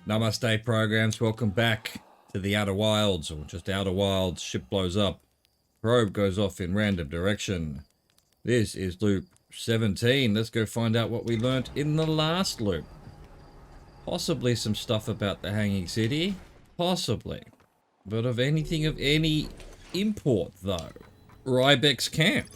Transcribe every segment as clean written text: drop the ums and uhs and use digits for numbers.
Namaste programs, welcome back to the Outer Wilds, or just Outer Wilds. Ship blows up, probe goes off in random direction. This is loop 17. Let's go find out what we learnt in the last loop. Possibly some stuff about the Hanging City, possibly. But of anything of any import though. Rybek's camp.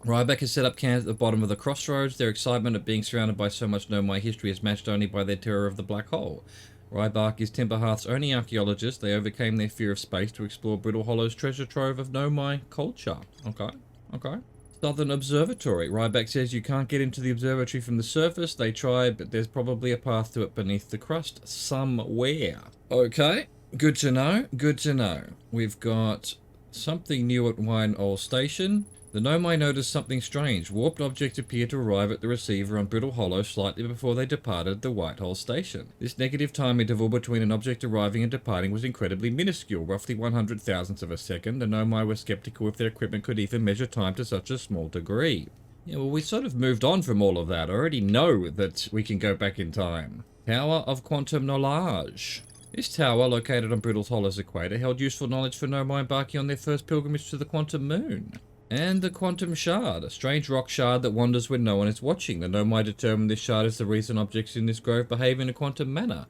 Rybek has set up camp at the bottom of the crossroads. Their excitement at being surrounded by so much Nomai history is matched only by their terror of the black hole. Rybek is Timberhearth's only archaeologist. They overcame their fear of space to explore Brittle Hollow's treasure trove of Nomai culture. Okay. Southern Observatory. Rybek says you can't get into the observatory from the surface. They tried, but there's probably a path to it beneath the crust somewhere. Okay, good to know, good to know. We've got something new at Wine Oil Station. The Nomai noticed something strange. Warped objects appeared to arrive at the receiver on Brittle Hollow slightly before they departed the Whitehall station. This negative time interval between an object arriving and departing was incredibly minuscule, roughly 100 thousandths of a second. The Nomai were skeptical if their equipment could even measure time to such a small degree. Yeah, well, we sort of moved on from all of that. I already know that we can go back in time. Tower of Quantum Knowledge. This tower, located on Brittle Hollow's equator, held useful knowledge for Nomai embarking on their first pilgrimage to the Quantum Moon. And the Quantum Shard, a strange rock shard that wanders when no one is watching. The Nomai determined this shard is the reason objects in this grove behave in a quantum manner.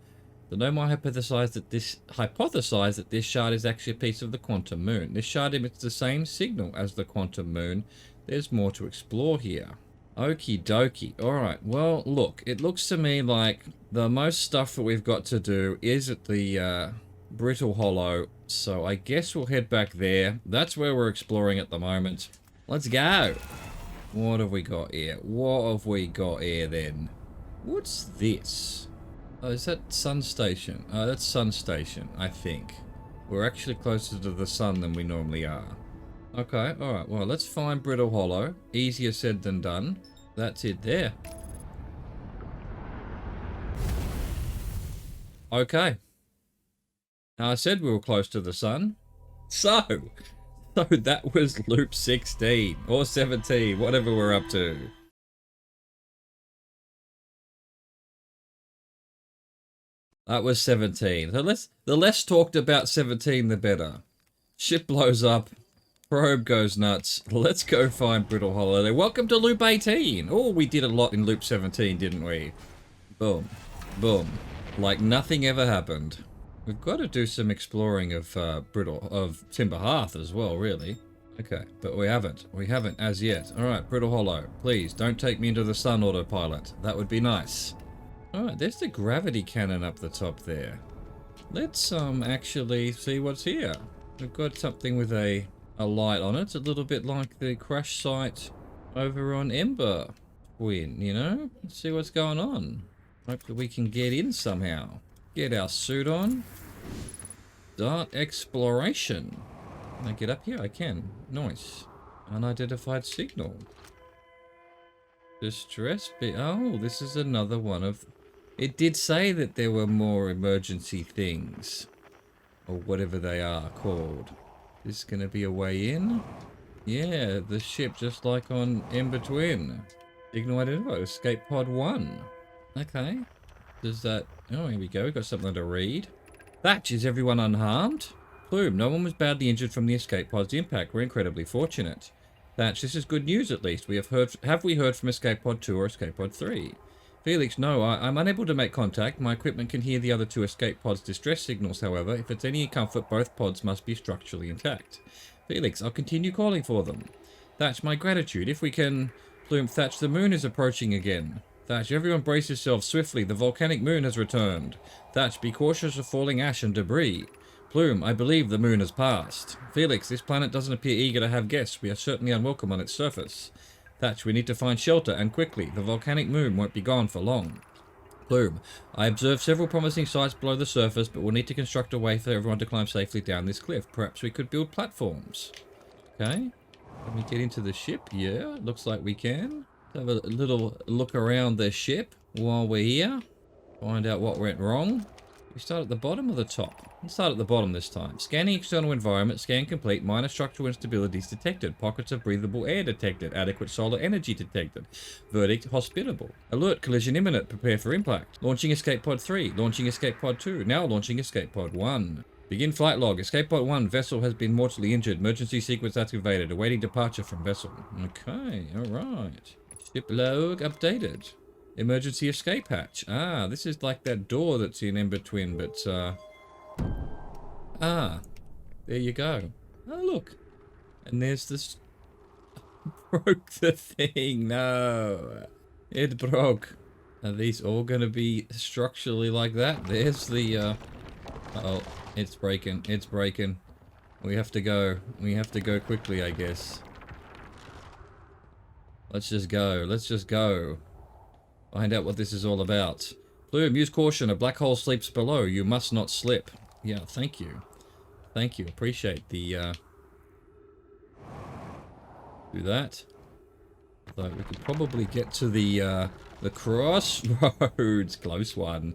The Nomai hypothesized that this shard is actually a piece of the Quantum Moon. This shard emits the same signal as the Quantum Moon. There's more to explore here. Okie dokie. Alright, well, look, it looks to me like the most stuff that we've got to do is at the Brittle Hollow, so I guess we'll head back there. That's where we're exploring at the moment. Let's go. What have we got here? What have we got here then? What's this? Oh, is that Sun Station? Oh, that's Sun Station, I think. We're actually closer to the sun than we normally are. Okay, alright, well, let's find Brittle Hollow. Easier said than done. That's it there. Okay. I said we were close to the sun. So that was loop 16 or 17, whatever we're up to. That was 17. So the less talked about 17, the better. Ship blows up. Probe goes nuts. Let's go find Brittle Hollow. Welcome to loop 18. Oh, we did a lot in loop 17, didn't we? Boom. Boom. Like nothing ever happened. We've got to do some exploring of Timberhearth as well, really. Okay, but we haven't. We haven't as yet. Alright, Brittle Hollow. Please, don't take me into the sun autopilot. That would be nice. Alright, there's the gravity cannon up the top there. Let's actually see what's here. We've got something with a light on it. It's a little bit like the crash site over on Ember Twin, you know? Let's see what's going on. Hope that we can get in somehow. Get our suit on. Start exploration. Can I get up here? I can. Nice. Unidentified signal. Distress bit. Oh, this is another one of... It did say that there were more emergency things. Or whatever they are called. Is this going to be a way in? Yeah, the ship just like on Ember Twin. Signal identified. Escape pod 1. Okay. Does that... Oh, here we go. We've got something to read. Thatch, is everyone unharmed? Plume, no one was badly injured from the escape pod's impact. We're incredibly fortunate. Thatch, this is good news at least. Have we heard from escape pod 2 or escape pod 3? Felix, no, I'm unable to make contact. My equipment can hear the other 2 escape pods' distress signals, however. If it's any comfort, both pods must be structurally intact. Felix, I'll continue calling for them. Thatch, my gratitude. If we can... Plume, Thatch, the moon is approaching again. Thatch, everyone brace yourselves swiftly. The volcanic moon has returned. Thatch, be cautious of falling ash and debris. Plume, I believe the moon has passed. Felix, this planet doesn't appear eager to have guests. We are certainly unwelcome on its surface. Thatch, we need to find shelter, and quickly. The volcanic moon won't be gone for long. Plume, I observed several promising sites below the surface, but we'll need to construct a way for everyone to climb safely down this cliff. Perhaps we could build platforms. Okay. Can we get into the ship? Yeah, looks like we can. Have a little look around the ship while we're here. Find out what went wrong. We start at the bottom or the top? Let's start at the bottom this time. Scanning external environment. Scan complete. Minor structural instabilities detected. Pockets of breathable air detected. Adequate solar energy detected. Verdict hospitable. Alert. Collision imminent. Prepare for impact. Launching escape pod 3. Launching escape pod 2. Now launching escape pod 1. Begin flight log. Escape pod 1. Vessel has been mortally injured. Emergency sequence activated. Awaiting departure from vessel. Okay. Alright. Ship log updated. Emergency escape hatch. Ah, this is like that door that's in between, but, ah, there you go. Oh, look. And there's this... broke the thing. No. It broke. Are these all gonna be structurally like that? There's the, oh, it's breaking. It's breaking. We have to go. We have to go quickly, I guess. Let's just go. Let's just go. Find out what this is all about. Plume, use caution. A black hole sleeps below. You must not slip. Yeah, thank you. Thank you. Appreciate the, do that. So we could probably get to the crossroads. Close one.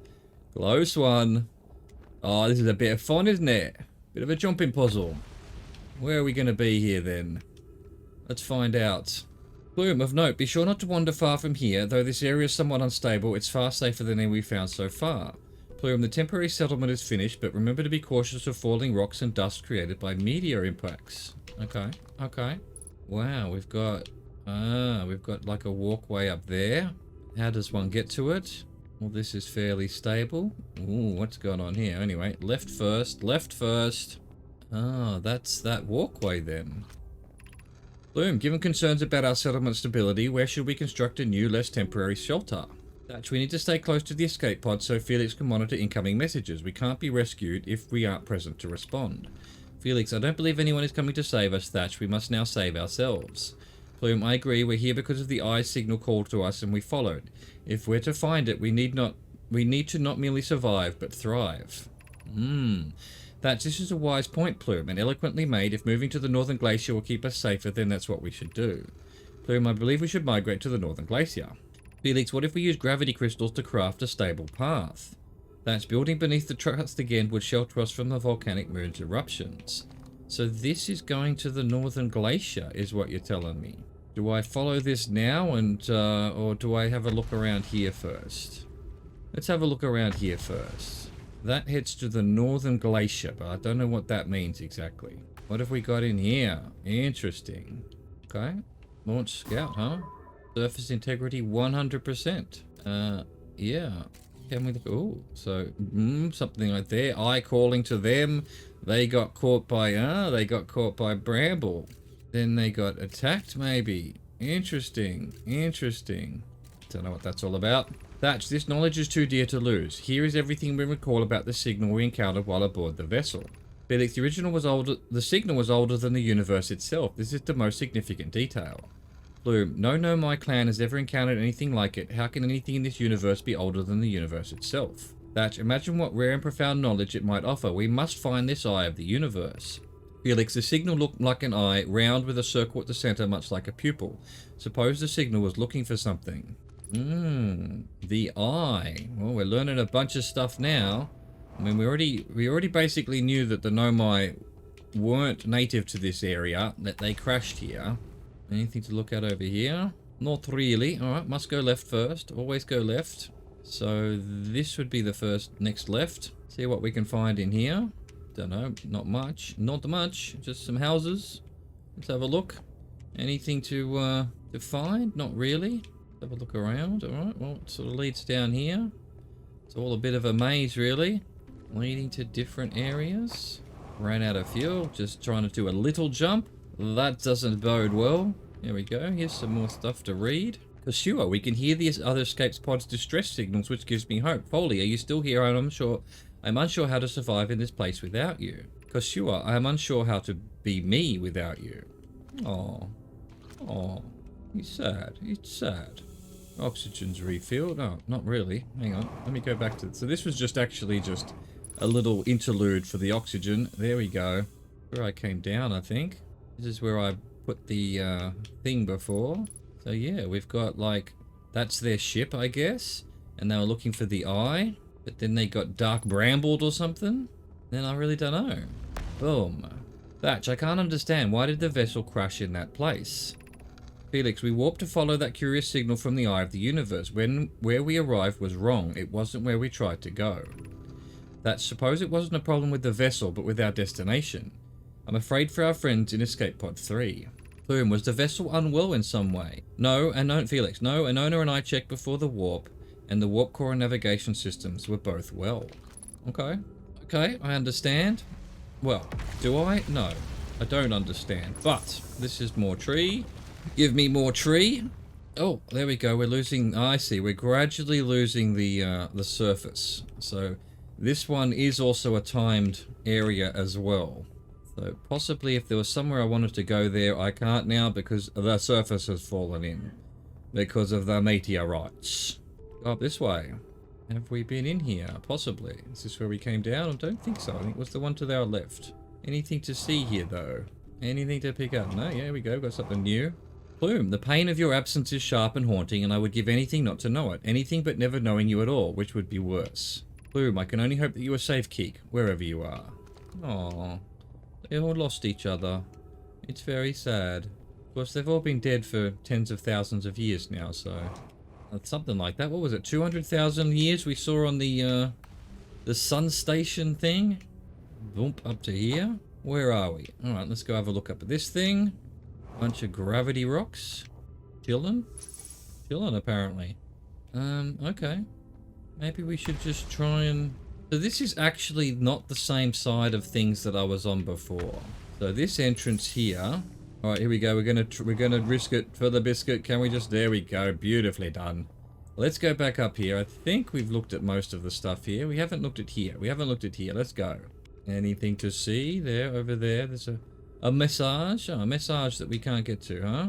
Close one. Oh, this is a bit of fun, isn't it? Bit of a jumping puzzle. Where are we going to be here, then? Let's find out. Plume, of note, be sure not to wander far from here. Though this area is somewhat unstable, it's far safer than any we've found so far. Plume, the temporary settlement is finished, but remember to be cautious of falling rocks and dust created by meteor impacts. Okay, okay. Wow, we've got like a walkway up there. How does one get to it? Well, this is fairly stable. Ooh, what's going on here? Anyway, left first, left first. Ah, that's that walkway then. Bloom, given concerns about our settlement stability, where should we construct a new, less temporary shelter? Thatch, we need to stay close to the escape pod so Felix can monitor incoming messages. We can't be rescued if we aren't present to respond. Felix, I don't believe anyone is coming to save us, Thatch. We must now save ourselves. Plume, I agree. We're here because of the eye signal called to us and we followed. If we're to find it, we need to not merely survive, but thrive. Thatch, this is a wise point, Plume, and eloquently made. If moving to the northern glacier will keep us safer, then that's what we should do. Plume, I believe we should migrate to the northern glacier. Felix, what if we use gravity crystals to craft a stable path? Thatch, building beneath the trust again would shelter us from the volcanic moon's eruptions. So this is going to the northern glacier, is what you're telling me. Do I follow this now, and or do I have a look around here first? Let's have a look around here first. That heads to the northern glacier, but I don't know what that means exactly. What have we got in here? Interesting. Okay. Launch scout, huh? Surface integrity 100%. Yeah. Can we look? Oh, so something like there. I calling to them. They got caught by bramble. Then they got attacked, maybe. Interesting. Interesting. Don't know what that's all about. Thatch, this knowledge is too dear to lose. Here is everything we recall about the signal we encountered while aboard the vessel. Felix, the signal was older than the universe itself. This is the most significant detail. Bloom, no, my clan has ever encountered anything like it. How can anything in this universe be older than the universe itself? Thatch, imagine what rare and profound knowledge it might offer. We must find this eye of the universe. Felix, the signal looked like an eye, round with a circle at the center, much like a pupil. Suppose the signal was looking for something. The eye. Well, we're learning a bunch of stuff now. I mean, we already basically knew that the Nomai weren't native to this area, that they crashed here. Anything to look at over here? Not really. Alright, must go left first. Always go left. So this would be the next left. See what we can find in here. Don't know, not much. Not much. Just some houses. Let's have a look. Anything to find? Not really. Have a look around. Alright, well, it sort of leads down here. It's all a bit of a maze, really. Leading to different areas. Ran out of fuel. Just trying to do a little jump. That doesn't bode well. Here we go. Here's some more stuff to read. Sure, we can hear these other escape pods' distress signals, which gives me hope. Foley, are you still here? I'm unsure how to survive in this place without you. Sure, I am unsure how to be me without you. Oh, he's sad. He's sad. Oxygen's refilled. Oh, not really. Hang on. Let me go back to... So this was just actually just a little interlude for the oxygen. There we go. Where I came down, I think. This is where I put the thing before. So yeah, we've got like... That's their ship, I guess. And they were looking for the eye. But then they got dark brambled or something? Then I really don't know. Boom. Thatch, I can't understand. Why did the vessel crash in that place? Felix, we warped to follow that curious signal from the eye of the universe. Where we arrived was wrong. It wasn't where we tried to go. That suppose it wasn't a problem with the vessel, but with our destination. I'm afraid for our friends in Escape Pod 3. Plume, was the vessel unwell in some way? No, Felix, no, Anona and I checked before the warp, and the warp core and navigation systems were both well. Okay. Okay, I understand. Well, do I? No, I don't understand. But this is more tree. Give me more tree. Oh, there we go. We're losing. I see. We're gradually losing the surface. So this one is also a timed area as well. So possibly if there was somewhere I wanted to go there, I can't now because the surface has fallen in because of the meteorites. Go up this way. Have we been in here? Possibly. Is this where we came down? I don't think so. I think it was the one to our left. Anything to see here, though? Anything to pick up? No, yeah, we go. Got something new. Plume, the pain of your absence is sharp and haunting, and I would give anything not to know it. Anything but never knowing you at all, which would be worse. Plume, I can only hope that you are safe, Keek, wherever you are. Aww. They all lost each other. It's very sad. Of course, they've all been dead for tens of thousands of years now, so... something like that. What was it? 200,000 years we saw on the sun station thing? Boom, up to here. Where are we? Alright, let's go have a look up at this thing. Bunch of gravity rocks. Chillin'? Chillin', apparently. Okay. Maybe we should just try and... So this is actually not the same side of things that I was on before. So this entrance here... Alright, here we go. We're gonna risk it for the biscuit. Can we just... There we go. Beautifully done. Let's go back up here. I think we've looked at most of the stuff here. We haven't looked at here. Let's go. Anything to see? There, over there. There's a massage. Oh, a massage that we can't get to, huh?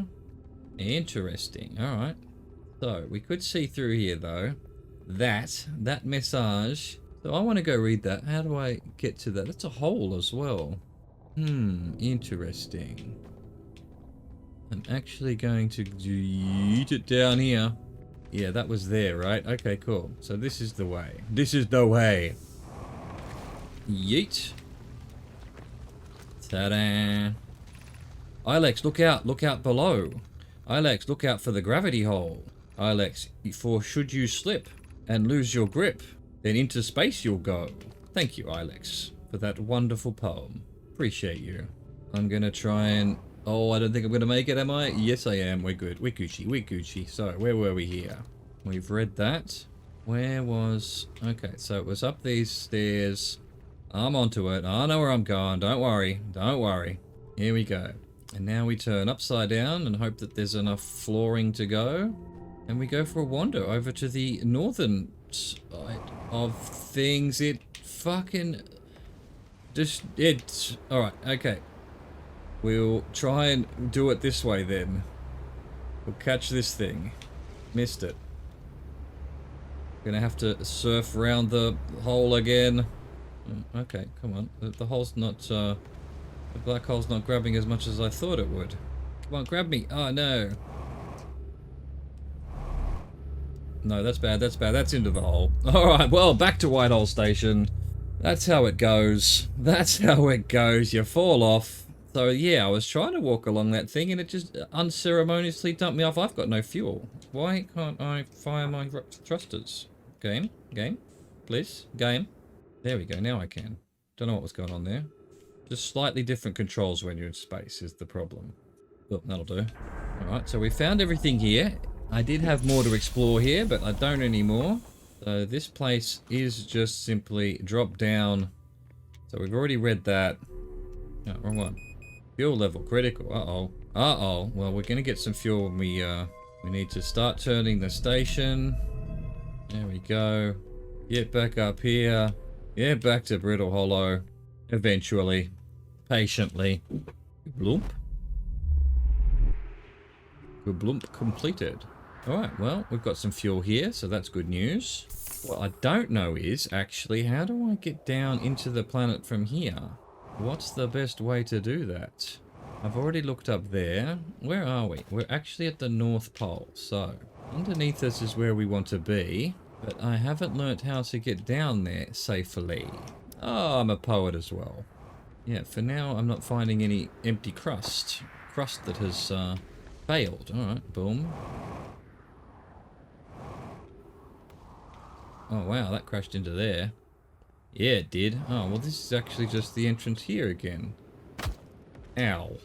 Interesting. Alright. So, we could see through here, though. That massage. So, I want to go read that. How do I get to that? That's a hole as well. Interesting. I'm actually going to eat it down here. Yeah, that was there, right? Okay, cool. So this is the way. This is the way. Yeet. Ta-da. Ilex, look out. Look out below. Ilex, look out for the gravity hole. Ilex, for should you slip and lose your grip, then into space you'll go. Thank you, Ilex, for that wonderful poem. Appreciate you. I'm gonna try and... Oh, I don't think I'm going to make it, am I? Yes, I am. We're good. We're Gucci. We're Gucci. So, where were we here? We've read that. Where was... Okay, so it was up these stairs. I'm onto it. I know where I'm going. Don't worry. Don't worry. Here we go. And now we turn upside down and hope that there's enough flooring to go. And we go for a wander over to the northern side of things. It fucking... Just... It's... Alright, okay. We'll try and do it this way then. We'll catch this thing. Missed it. Gonna have to surf around the hole again. Okay, come on. The hole's not, the black hole's not grabbing as much as I thought it would. Come on, grab me. Oh, no. No, that's bad, that's bad. That's into the hole. Alright, well, back to White Hole Station. That's how it goes. That's how it goes. You fall off. So yeah, I was trying to walk along that thing and it just unceremoniously dumped me off. I've got no fuel. Why can't I fire my thrusters? Game? Please? Game? There we go, now I can. Don't know what was going on there. Just slightly different controls when you're in space is the problem. Oh, that'll do. Alright, so we found everything here. I did have more to explore here, but I don't anymore. So this place is just simply drop down. So we've already read that. No, wrong one. Fuel level critical. Uh-oh. Uh-oh. Well, we're gonna get some fuel when we need to start turning the station. There we go. Get back up here. Get back to Brittle Hollow. Eventually. Patiently. Bloomp. Bloomp completed. Alright, well, we've got some fuel here, so that's good news. What I don't know is, actually, how do I get down into the planet from here? What's the best way to do that? I've already looked up there. Where are we? We're actually at the North Pole. So, underneath us is where we want to be. But I haven't learnt how to get down there safely. Oh, I'm a poet as well. Yeah, for now I'm not finding any empty crust. Crust that has failed. Alright, boom. Oh wow, that crashed into there. Yeah, it did. Oh, well this is actually just the entrance here again. Ow.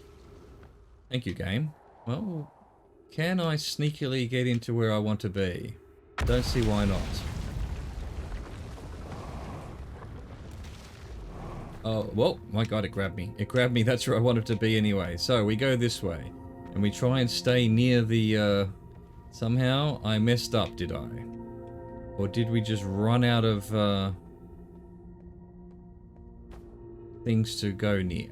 Thank you, game. Well, can I sneakily get into where I want to be? Don't see why not. Oh, whoa, my god, it grabbed me. It grabbed me, that's where I wanted to be anyway. So, we go this way. And we try and stay near the, somehow I messed up, did I? Or did we just run out of, things to go near?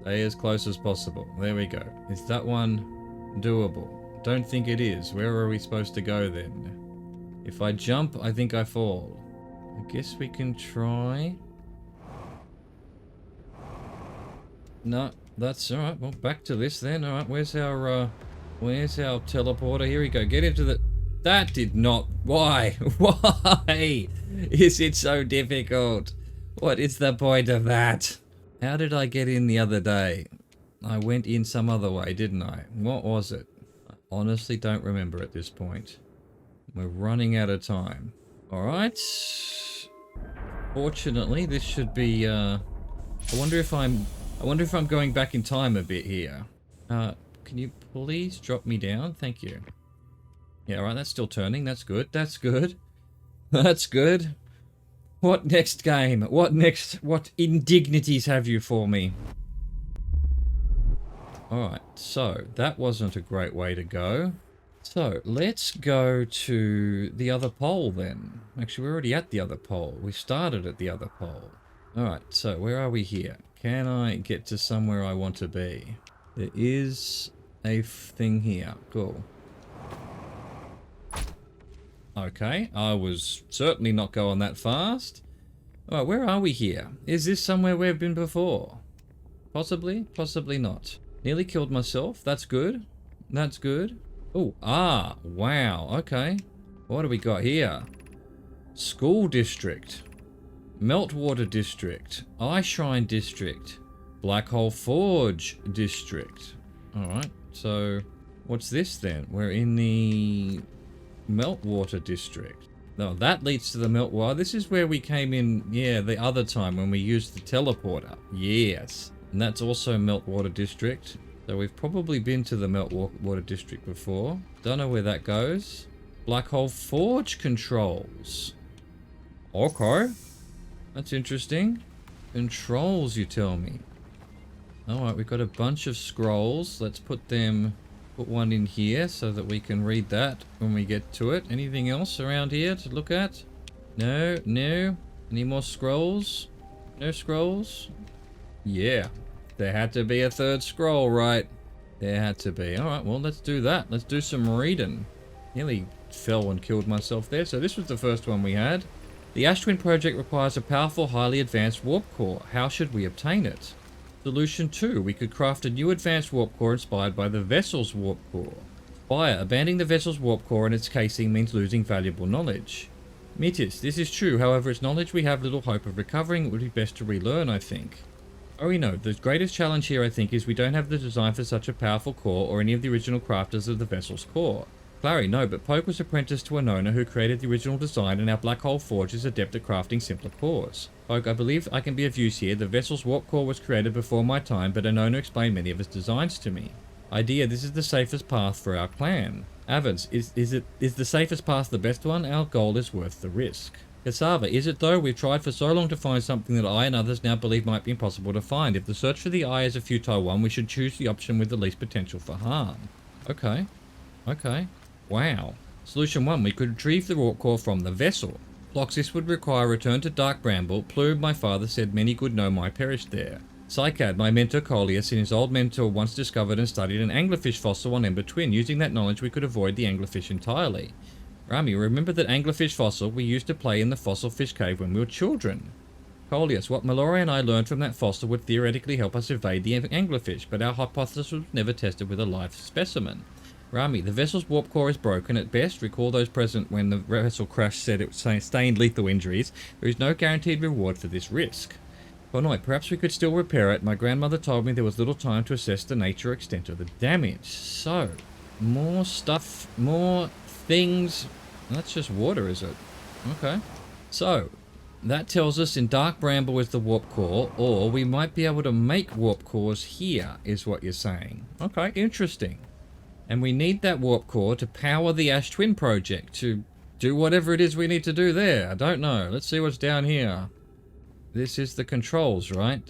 Stay as close as possible. There we go. Is that one doable? Don't think it is. Where are we supposed to go then? If I jump, I think I fall. I guess we can try. No, that's alright. Well, back to this then. Alright, where's our teleporter? Here we go. Get into the... That did not... Why? Why is it so difficult? What is the point of that? How did I get in the other day? I went in some other way, didn't I? What was it? I honestly don't remember at this point. We're running out of time. Alright. Fortunately, this should be, I wonder if I'm going back in time a bit here. Can you please drop me down? Thank you. Yeah, alright, that's still turning. That's good. That's good. That's good. What next game? What next? What indignities have you for me? Alright, so that wasn't a great way to go. So let's go to the other pole then. Actually, we're already at the other pole. We started at the other pole. Alright, so where are we here? Can I get to somewhere I want to be? There is a thing here. Cool. Okay, I was certainly not going that fast. Alright, where are we here? Is this somewhere we've been before? Possibly, possibly not. Nearly killed myself. That's good. That's good. Oh, wow. Okay. What do we got here? School district. Meltwater district. Eye Shrine district. Black Hole Forge district. Alright, so what's this then? We're in the Meltwater district. No, that leads to the Meltwater. This is where we came in, yeah, the other time when we used the teleporter. Yes. And that's also Meltwater district. So we've probably been to the Meltwater district before. Don't know where that goes. Black Hole Forge controls. Okay. That's interesting. Controls, you tell me. Alright, we've got a bunch of scrolls. Let's put one in here so that we can read that when we get to it. Anything else around here to look at? No, no. Any more scrolls? No scrolls? Yeah. There had to be a third scroll, right? There had to be. Alright, well, let's do that. Let's do some reading. Nearly fell and killed myself there. So this was the first one we had. The Ashwin project requires a powerful, highly advanced warp core. How should we obtain it? Solution 2. We could craft a new advanced warp core inspired by the vessel's warp core. Fire. Abandoning the vessel's warp core and its casing means losing valuable knowledge. Metis. This is true, however it's knowledge we have little hope of recovering. It would be best to relearn, I think. No. The greatest challenge here, I think, is we don't have the design for such a powerful core or any of the original crafters of the vessel's core. Clary, no, but Poke was apprenticed to Anona who created the original design, and our Black Hole Forge is adept at crafting simpler cores. Poke, I believe I can be of use here. The vessel's warp core was created before my time, but Anona explained many of his designs to me. Idea, this is the safest path for our clan. Avans, is the safest path the best one? Our goal is worth the risk. Cassava, is it though? We've tried for so long to find something that I and others now believe might be impossible to find. If the search for the eye is a futile one, we should choose the option with the least potential for harm. Okay. Okay. Wow. Solution 1. We could retrieve the warp core from the vessel. Plox, this would require a return to Dark Bramble. Plume, my father, said many good Nomai perished there. Psycad, my mentor Coleus, and his old mentor once discovered and studied an anglerfish fossil on Ember Twin. Using that knowledge, we could avoid the anglerfish entirely. Rami, remember that anglerfish fossil we used to play in the fossil fish cave when we were children. Coleus, what Mallory and I learned from that fossil would theoretically help us evade the anglerfish, but our hypothesis was never tested with a live specimen. Rami, the vessel's warp core is broken. At best, recall those present when the vessel crash said it sustained lethal injuries. There is no guaranteed reward for this risk. Konoi, perhaps we could still repair it. My grandmother told me there was little time to assess the nature or extent of the damage. So, more stuff, more things. That's just water, is it? Okay. So, that tells us in Dark Bramble is the warp core, or we might be able to make warp cores here, is what you're saying. Okay, interesting. And we need that warp core to power the Ash Twin project, to do whatever it is we need to do there. I don't know. Let's see what's down here. This is the controls, right?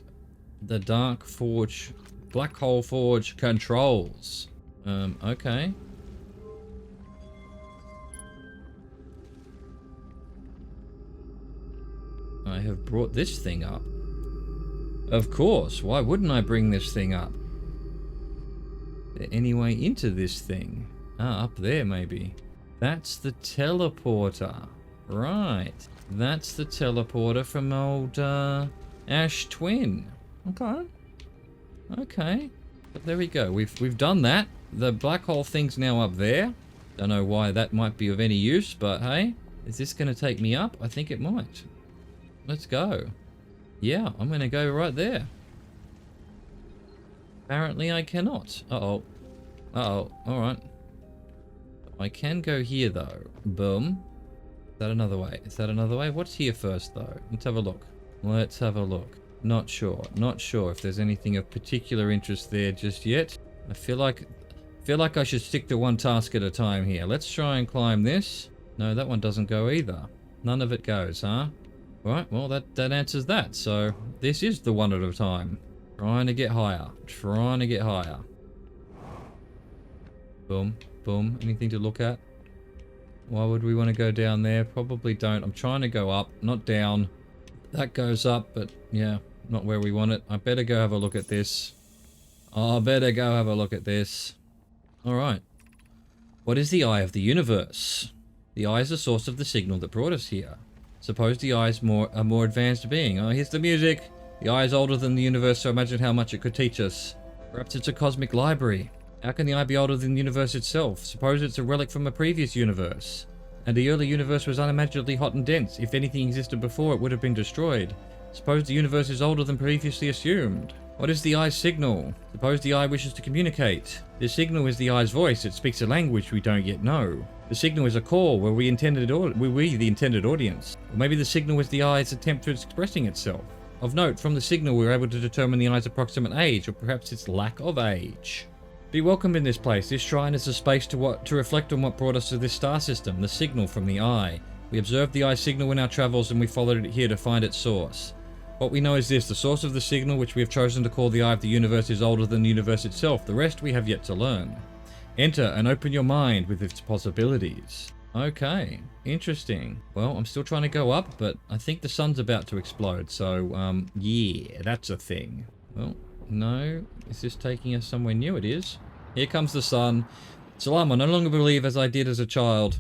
The Dark Forge, Black Hole Forge controls. Okay. I have brought this thing up. Of course, why wouldn't I bring this thing up? Any way into this thing? Ah, up there maybe. That's the teleporter. Right. That's the teleporter from old Ash Twin. Okay. Okay. But there we go. We've done that. The black hole thing's now up there. Don't know why that might be of any use, but hey. Is this going to take me up? I think it might. Let's go. Yeah, I'm going to go right there. Apparently I cannot. Uh-oh. Uh-oh. Alright. I can go here, though. Boom. Is that another way? Is that another way? What's here first, though? Let's have a look. Let's have a look. Not sure. Not sure if there's anything of particular interest there just yet. I feel like I should stick to one task at a time here. Let's try and climb this. No, that one doesn't go either. None of it goes, huh? Alright, well, that answers that. So, this is the one at a time. Trying to get higher. Trying to get higher. Boom. Boom. Anything to look at? Why would we want to go down there? Probably don't. I'm trying to go up, not down. That goes up, but yeah, not where we want it. I better go have a look at this. I better go have a look at this. Alright. What is the eye of the universe? The eye is the source of the signal that brought us here. Suppose the eye is a more advanced being. Oh, here's the music. The eye is older than the universe, so imagine how much it could teach us. Perhaps it's a cosmic library. How can the eye be older than the universe itself? Suppose it's a relic from a previous universe. And the early universe was unimaginably hot and dense. If anything existed before, it would have been destroyed. Suppose the universe is older than previously assumed. What is the eye's signal? Suppose the eye wishes to communicate. The signal is the eye's voice. It speaks a language we don't yet know. The signal is a call where we the intended audience. Or maybe the signal is the eye's attempt at expressing itself. Of note, from the signal we were able to determine the eye's approximate age, or perhaps its lack of age. Be welcome in this place. This shrine is a space to reflect on what brought us to this star system, the signal from the eye. We observed the eye's signal in our travels and we followed it here to find its source. What we know is this: the source of the signal, which we have chosen to call the eye of the universe, is older than the universe itself. The rest we have yet to learn. Enter and open your mind with its possibilities. Okay, interesting. Well, I'm still trying to go up, but I think the sun's about to explode, so, yeah, that's a thing. Well, no. Is this taking us somewhere new? It is. Here comes the sun. Salam, I no longer believe as I did as a child.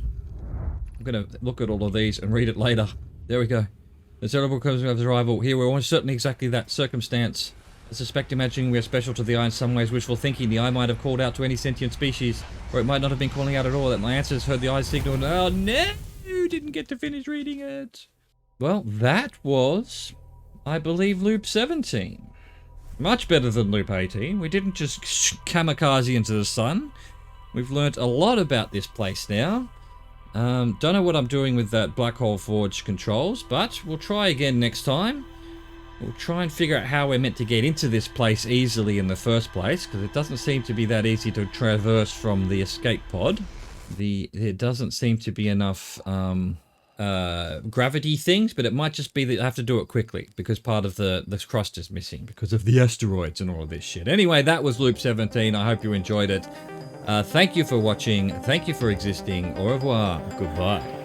I'm gonna look at all of these and read it later. There we go. The terrible cosmic arrival. Here we're almost certainly exactly that circumstance. I suspect imagining we are special to the eye in some ways wishful thinking. The eye might have called out to any sentient species, or it might not have been calling out at all. That my ancestors heard the eye's signal and oh no, didn't get to finish reading it. Well, that was, I believe, loop 17. Much better than loop 18. We didn't just kamikaze into the sun. We've learnt a lot about this place now. Don't know what I'm doing with that Black Hole Forge controls, but we'll try again next time. We'll try and figure out how we're meant to get into this place easily in the first place, because it doesn't seem to be that easy to traverse from the escape pod. There doesn't seem to be enough gravity things, but it might just be that I have to do it quickly, because part of the crust is missing, because of the asteroids and all of this shit. Anyway, that was loop 17. I hope you enjoyed it. Thank you for watching. Thank you for existing. Au revoir. Goodbye.